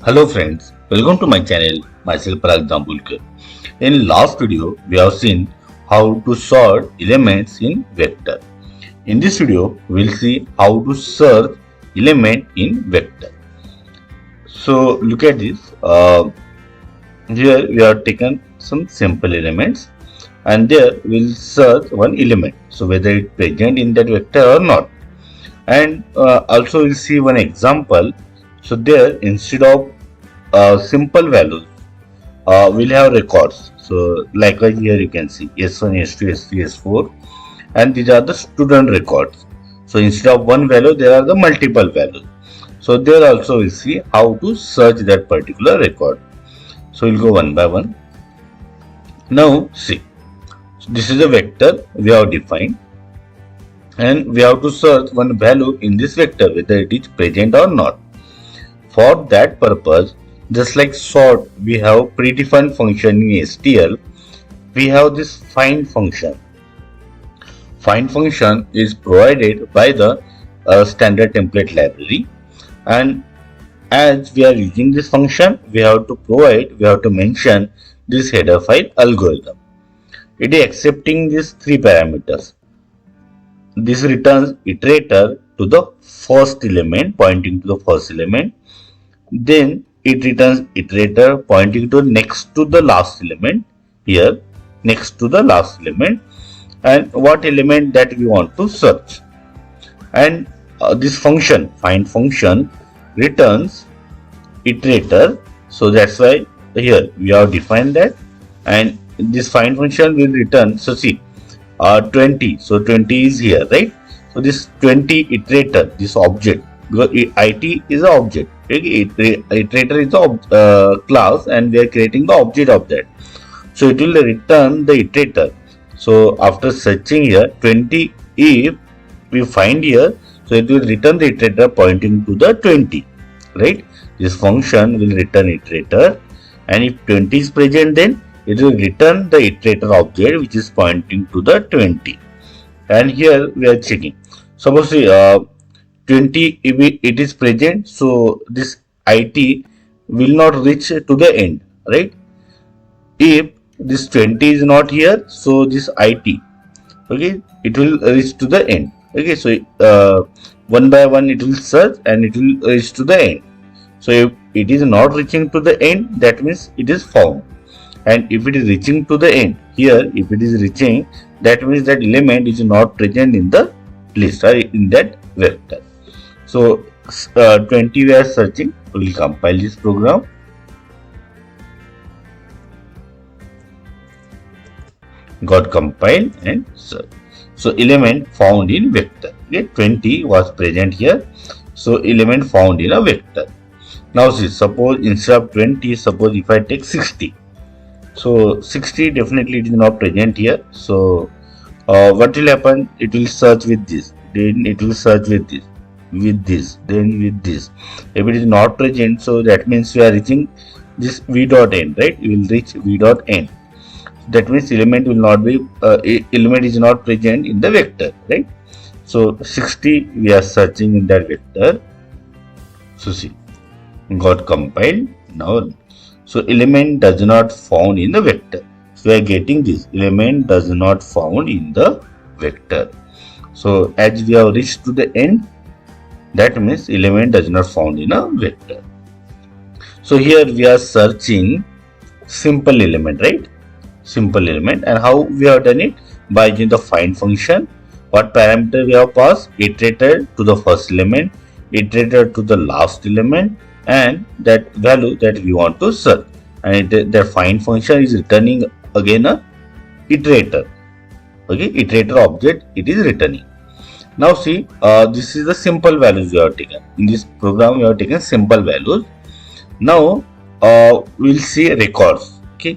Hello friends, welcome to my channel, myself Parag Dambulkar. In last video, we have seen how to sort elements in vector. In this video, we'll see how to search element in vector. So look at this. Here we have taken some simple elements and there we'll search one element. So whether it's present in that vector or not. And also we'll see one example. So there instead of simple values we'll have records. So likewise here you can see S1, S2, S3, S4 and these are the student records. So instead of one value there are the multiple values. So there also we'll see how to search that particular record. So we'll go one by one. Now see, so this is a vector we have defined and we have to search one value in this vector whether it is present or not. For that purpose, just like sort, we have predefined function in STL. We have this find function. Find function is provided by the standard template library, and as we are using this function, we have to mention this header file algorithm. It is accepting these three parameters. This returns iterator to the first element, pointing to the first element. Then it returns iterator pointing to next to the last element, here next to the last element, and what element that we want to search. And this function find function returns iterator, so that's why here we have defined that, and this find function will return, so see 20, so 20 is here, right? So this 20 iterator, this object, it is an object. Iterator is a class and we are creating the object of that. So it will return the iterator. So after searching here 20, if we find here, so it will return the iterator pointing to the 20, right? This function will return iterator, and if 20 is present, then it will return the iterator object which is pointing to the 20. And here we are checking. Suppose 20, if it is present, so this IT will not reach to the end, right? If this 20 is not here, so this IT, okay, it will reach to the end. Okay, so one by one it will search and it will reach to the end. So if it is not reaching to the end, that means it is found. And if it is reaching to the end, here if it is reaching, that means that element is not present in the list or in that vector. So 20 we are searching. We will compile this program. Got compiled and search. So element found in vector. Okay, 20 was present here. So element found in a vector. Now see, suppose instead of 20, suppose if I take 60. So 60 definitely it is not present here. So what will happen? It will search with this. Then it will search with this. With this, then with this. If it is not present, so that means we are reaching this v dot n, right? We will reach v dot n. That means element will not be element is not present in the vector, right? So 60 we are searching in that vector. So see, got compiled now. So element does not found in the vector. So we are getting this element does not found in the vector. So as we have reached to the end, that means element does not found in a vector. So here we are searching simple element, right? Simple element. And how we have done it? By using the find function. What parameter we have passed? Iterator to the first element, iterator to the last element, and that value that we want to search. And the find function is returning again a iterator. Okay, iterator object it is returning. Now see, this is the simple values we have taken. In this program we have taken simple values. Now we'll see records. Okay,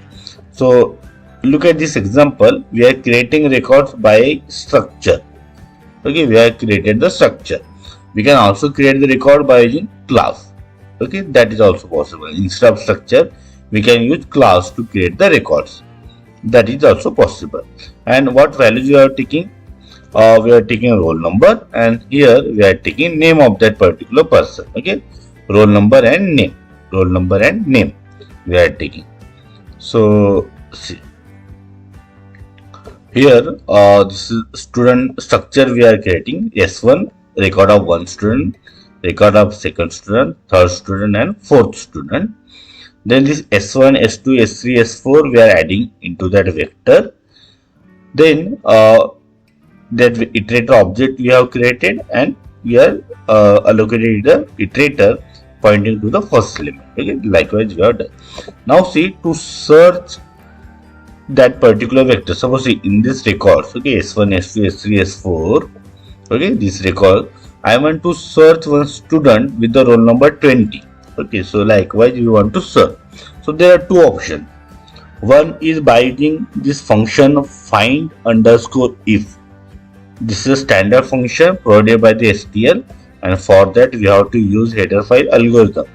so look at this example. We are creating records by structure. Okay, we have created the structure. We can also create the record by using class. Okay, that is also possible. Instead of structure, we can use class to create the records. That is also possible. And what values we are taking? We are taking a roll number, and here we are taking name of that particular person. Okay, roll number and name roll number and name we are taking. So see here, this is student structure we are creating. S1 record of one student, record of second student, third student and fourth student. Then this S1, S2, S3, S4 we are adding into that vector. Then that iterator object we have created, and we are allocated the iterator pointing to the first element. Okay, likewise we are done. Now see, to search that particular vector, suppose see in this records, okay, S1, S2, S3, S4, okay, this record I want to search one student with the roll number 20. Okay, so likewise we want to search. So there are two options. One is by using this function find underscore if. This is a standard function provided by the STL, and for that we have to use header file algorithm.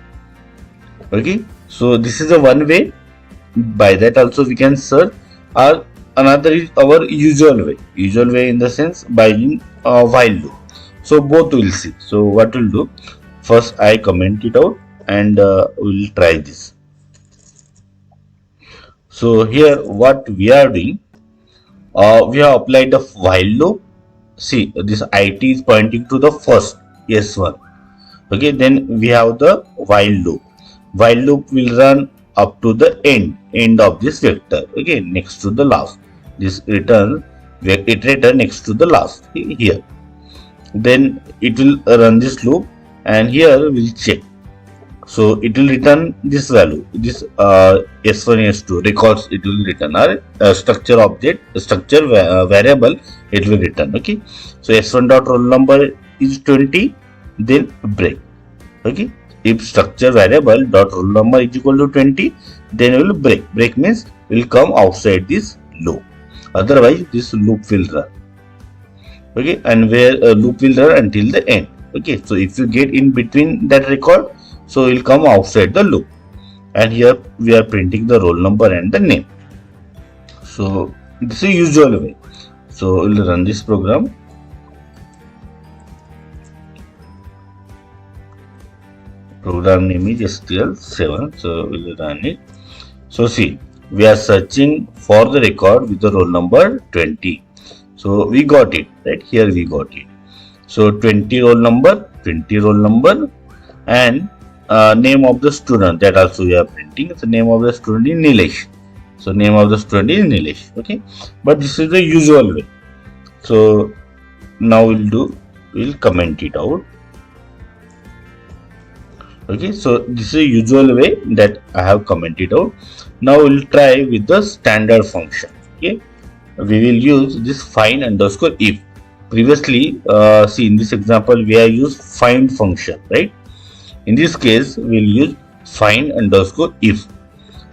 Okay, so this is a one way. By that also we can search, or another is our usual way in the sense by using while loop. So both we'll see. So what we'll do, first I comment it out and we'll try this. So here what we are doing, we have applied the while loop. See, this IT is pointing to the first S1. Okay, then we have the while loop. While loop will run up to the end of this vector. Okay, next to the last. This return iterator next to the last here. Then it will run this loop, and here we'll check. So it will return this value, this S1, S2 records. It will return our structure object, structure variable. It will return. Okay, so S1 dot roll number is 20. Then break. Okay, if structure variable dot roll number is equal to 20, then we will break. Break means will come outside this loop. Otherwise, this loop will run. Okay, and where loop will run until the end. Okay, so if you get in between that record, so it will come outside the loop. And here we are printing the roll number and the name. So this is usual way. So we'll run this program. Program name is STL7. So we'll run it. So see, we are searching for the record with the roll number 20. So we got it, right? Here we got it. So 20 roll number, and name of the student, that also we are printing. The name of the student is Nilesh. So name of the student is Nilesh. Okay, but this is the usual way. So now we'll comment it out. Okay, so this is a usual way that I have commented out. Now we'll try with the standard function. Okay, we will use this find underscore if. Previously, see in this example we have used find function, right? In this case, we'll use find underscore if.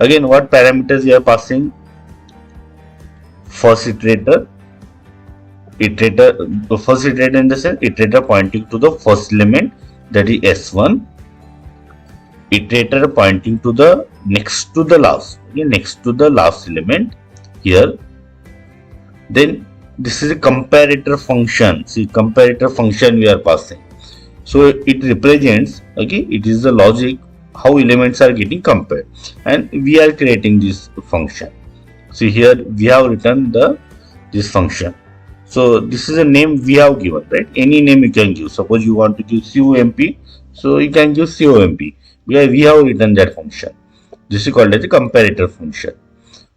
Again, what parameters we are passing? First iterator first iterator in the sense iterator pointing to the first element, that is S1. Iterator pointing to the next to the last, okay, next to the last element here. Then this is a comparator function. See, comparator function we are passing. So it represents, okay, it is the logic how elements are getting compared, and we are creating this function. See here we have written this function. So this is a name we have given, right? Any name you can give. Suppose you want to give COMP, so you can give COMP. We have written that function. This is called as a comparator function.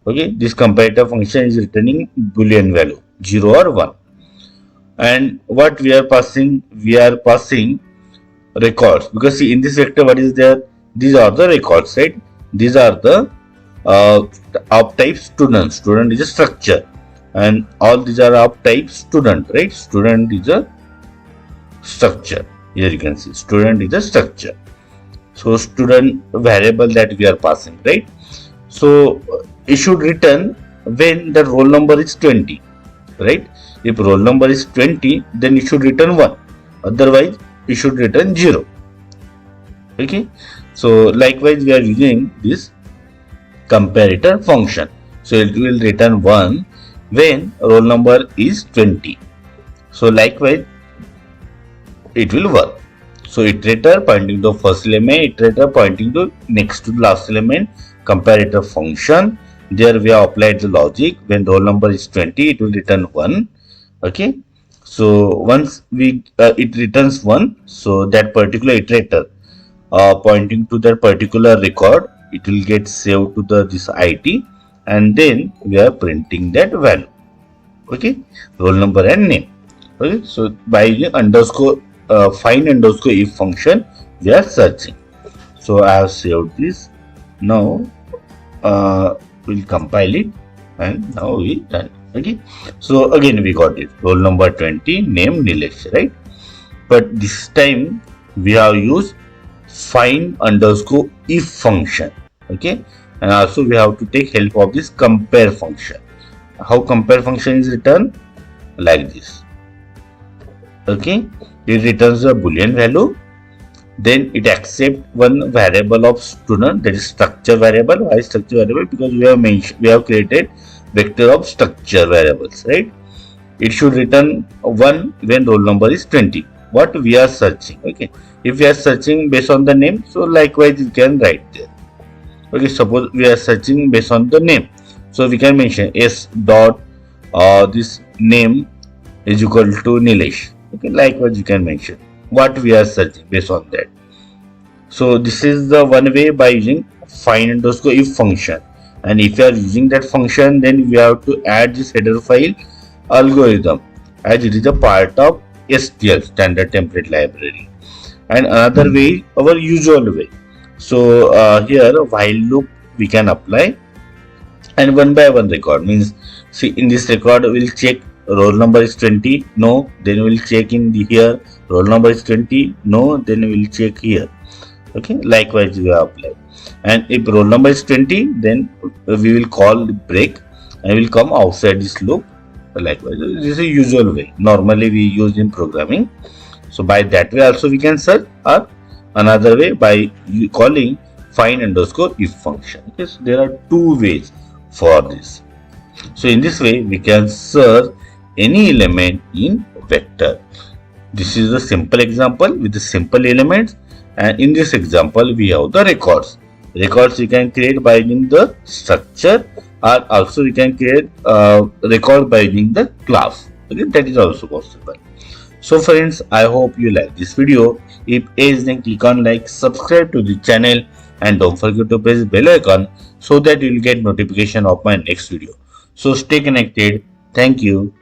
Okay, this comparator function is returning boolean value 0 or 1. And what we are passing? We are passing records, because see in this vector what is there? These are the records, right? These are the of type student. Student is a structure, and all these are of type student, right? Student is a structure. Here you can see student is a structure. So student variable that we are passing, right? So it should return when the roll number is 20, right? If roll number is 20, then it should return 1. Otherwise, it should return 0. Okay. So likewise, we are using this comparator function. So it will return 1 when roll number is 20. So likewise, it will work. So iterator pointing to first element, iterator pointing to next to the last element, comparator function. There we have applied the logic. When roll number is 20, it will return 1. Okay. So once we it returns 1, so that particular iterator pointing to that particular record, it will get saved to the this IT, and then we are printing that value. Okay, roll number and name. Okay, so by using underscore find underscore if function, we are searching. So I have saved this. Now we'll compile it, and now we done. Okay, so again we got it. Roll number 20, name Nilesh, right? But this time we have used find underscore if function. Okay, and also we have to take help of this compare function. How compare function is written? Like this. Okay, it returns a boolean value, then it accepts one variable of student, that is structure variable. Why structure variable? Because we have created vector of structure variables, right? It should return 1 when roll number is 20. What we are searching? Okay, if we are searching based on the name, so likewise you can write there. Okay, suppose we are searching based on the name, so we can mention s dot this name is equal to Nilesh. Okay, likewise you can mention what we are searching based on that. So this is the one way by using find underscore if function. And if you are using that function, then we have to add this header file algorithm, as it is a part of STL, standard template library. And another way, our usual way. So here while loop we can apply, and one by one record means, see, in this record we'll check roll number is 20, no, then we'll check in the here roll number is 20, no, then we'll check here. Okay, likewise we apply, and if roll number is 20, then we will call the break and will come outside this loop. Likewise, this is a usual way normally we use in programming. So by that way also we can search, or another way by calling find underscore if function. Okay, so there are two ways for this. So in this way we can search any element in vector. This is a simple example with the simple elements, and in this example we have the records. Records we can create by using the structure, or also we can create record by using the class. Okay, that is also possible. So friends, I hope you like this video. If yes, then click on like, subscribe to the channel, and don't forget to press bell icon so that you will get notification of my next video. So stay connected. Thank you.